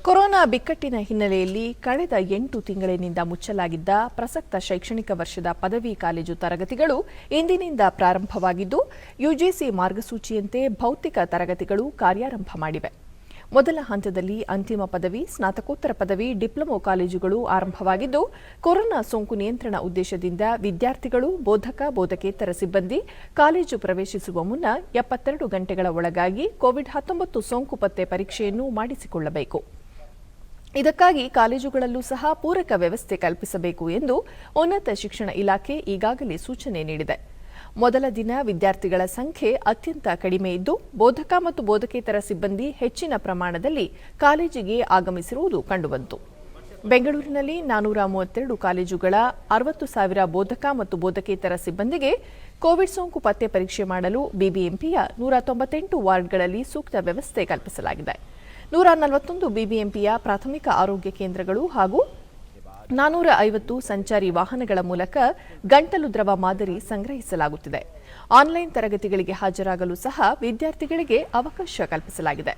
Corona ಬಿಕ್ಕಟ್ಟಿನ ಹಿನ್ನೆಲೆಯಲ್ಲಿ ಕಳೆದ 8 ತಿಂಗಳಿನಿಂದ ಮುಚ್ಚಲಾಗಿದ್ದ ಪ್ರಸಕ್ತ ಶೈಕ್ಷಣಿಕ ವರ್ಷದ ಪದವಿ ಕಾಲೇಜು ತರಗತಿಗಳು ಇಂದಿನಿಂದ ಪ್ರಾರಂಭವಾಗಿದ್ದು, ಯುಜಿಸಿ ಮಾರ್ಗಸೂಚಿಯಂತೆ ಭೌತಿಕ ತರಗತಿಗಳು ಕಾರ್ಯಾರಂಭ ಮಾಡಿವೆ. ಮೊದಲ ಹಂತದಲ್ಲಿ ಅಂತಿಮ ಪದವಿ, ಸ್ನಾತಕೋತ್ತರ ಪದವಿ, ಡಿಪ್ಲೊಮೊ ಕಾಲೇಜುಗಳು ಆರಂಭವಾಗಿದ್ದು, ಕೊರೋನಾ ಸೋಂಕು ನಿಯಂತ್ರಣ ಉದ್ದೇಶದಿಂದ ವಿದ್ಯಾರ್ಥಿಗಳು, ಬೋಧಕೇತರ ಸಿಬ್ಬಂದಿ ಕಾಲೇಜು ಪ್ರವೇಶಿಸುವ ಮುನ್ನ 72 ಗಂಟೆಗಳ ಒಳಗಾಗಿ ಕೋವಿಡ್-19 ಸೋಂಕು ಪತ್ತೆ ಪರೀಕ್ಷೆಯನ್ನು ಮಾಡಿಸಿಕೊಳ್ಳಬೇಕು. ಇದಕ್ಕಾಗಿ ಕಾಲೇಜುಗಳಲ್ಲೂ ಸಹ ಪೂರಕ ವ್ಯವಸ್ಥೆ ಕಲ್ಪಿಸಬೇಕು ಎಂದು ಉನ್ನತ ಶಿಕ್ಷಣ ಇಲಾಖೆ ಈಗಾಗಲೇ ಸೂಚನೆ ನೀಡಿದೆ. ಮೊದಲ ದಿನ ವಿದ್ಯಾರ್ಥಿಗಳ ಸಂಖ್ಯೆ ಅತ್ಯಂತ ಕಡಿಮೆ ಇದ್ದು, ಬೋಧಕ ಮತ್ತು ಬೋಧಕೇತರ ಸಿಬ್ಬಂದಿ ಹೆಚ್ಚಿನ ಪ್ರಮಾಣದಲ್ಲಿ ಕಾಲೇಜಿಗೆ ಆಗಮಿಸಿರುವುದು ಕಂಡುಬಂತು. ಬೆಂಗಳೂರಿನಲ್ಲಿ 432 ಕಾಲೇಜುಗಳ 60,000 ಬೋಧಕ ಮತ್ತು ಬೋಧಕೇತರ ಸಿಬ್ಬಂದಿಗೆ ಕೋವಿಡ್ ಸೋಂಕು ಪತ್ತೆ ಪರೀಕ್ಷೆ ಮಾಡಲು ಬಿಬಿಎಂಪಿಯ 198 ವಾರ್ಡ್ಗಳಲ್ಲಿ ಸೂಕ್ತ ವ್ಯವಸ್ಥೆ ಕಲ್ಪಿಸಲಾಗಿದೆ. 141 ಬಿಬಿಎಂಪಿಯ ಪ್ರಾಥಮಿಕ ಆರೋಗ್ಯ ಕೇಂದ್ರಗಳು ಹಾಗೂ 450 ಸಂಚಾರಿ ವಾಹನಗಳ ಮೂಲಕ ಗಂಟಲು ದ್ರವ ಮಾದರಿ ಸಂಗ್ರಹಿಸಲಾಗುತ್ತಿದೆ. ಆನ್ಲೈನ್ ತರಗತಿಗಳಿಗೆ ಹಾಜರಾಗಲು ಸಹ ವಿದ್ಯಾರ್ಥಿಗಳಿಗೆ ಅವಕಾಶ ಕಲ್ಪಿಸಲಾಗಿದೆ.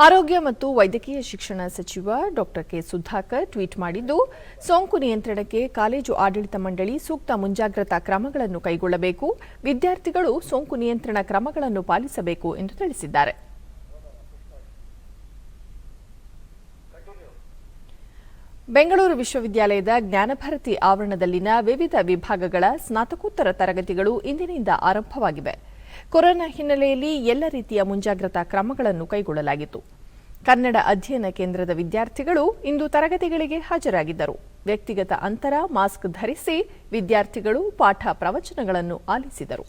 ಆರೋಗ್ಯ ಮತ್ತು ವೈದ್ಯಕೀಯ ಶಿಕ್ಷಣ ಸಚಿವ ಡಾ ಕೆ. ಸುಧಾಕರ್ ಟ್ವೀಟ್ ಮಾಡಿದ್ದು, ಸೋಂಕು ನಿಯಂತ್ರಣಕ್ಕೆ ಕಾಲೇಜು ಆಡಳಿತ ಮಂಡಳಿ ಸೂಕ್ತ ಮುಂಜಾಗ್ರತಾ ಕ್ರಮಗಳನ್ನು ಕೈಗೊಳ್ಳಬೇಕು, ವಿದ್ಯಾರ್ಥಿಗಳು ಸೋಂಕು ನಿಯಂತ್ರಣ ಕ್ರಮಗಳನ್ನು ಪಾಲಿಸಬೇಕು ಎಂದು ತಿಳಿಸಿದ್ದಾರೆ. ಬೆಂಗಳೂರು ವಿಶ್ವವಿದ್ಯಾಲಯದ ಜ್ಞಾನಭಾರತಿ ಆವರಣದಲ್ಲಿನ ವಿವಿಧ ವಿಭಾಗಗಳ ಸ್ನಾತಕೋತ್ತರ ತರಗತಿಗಳು ಇಂದಿನಿಂದ ಆರಂಭವಾಗಿವೆ. ಕೊರೋನಾ ಹಿನ್ನೆಲೆಯಲ್ಲಿ ಎಲ್ಲ ರೀತಿಯ ಮುಂಜಾಗ್ರತಾ ಕ್ರಮಗಳನ್ನು ಕೈಗೊಳ್ಳಲಾಗಿತ್ತು. ಕನ್ನಡ ಅಧ್ಯಯನ ಕೇಂದ್ರದ ವಿದ್ಯಾರ್ಥಿಗಳು ಇಂದು ತರಗತಿಗಳಿಗೆ ಹಾಜರಾಗಿದ್ದರು. ವ್ಯಕ್ತಿಗತ ಅಂತರ, ಮಾಸ್ಕ್ ಧರಿಸಿ ವಿದ್ಯಾರ್ಥಿಗಳು ಪಾಠ ಪ್ರವಚನಗಳನ್ನು ಆಲಿಸಿದರು.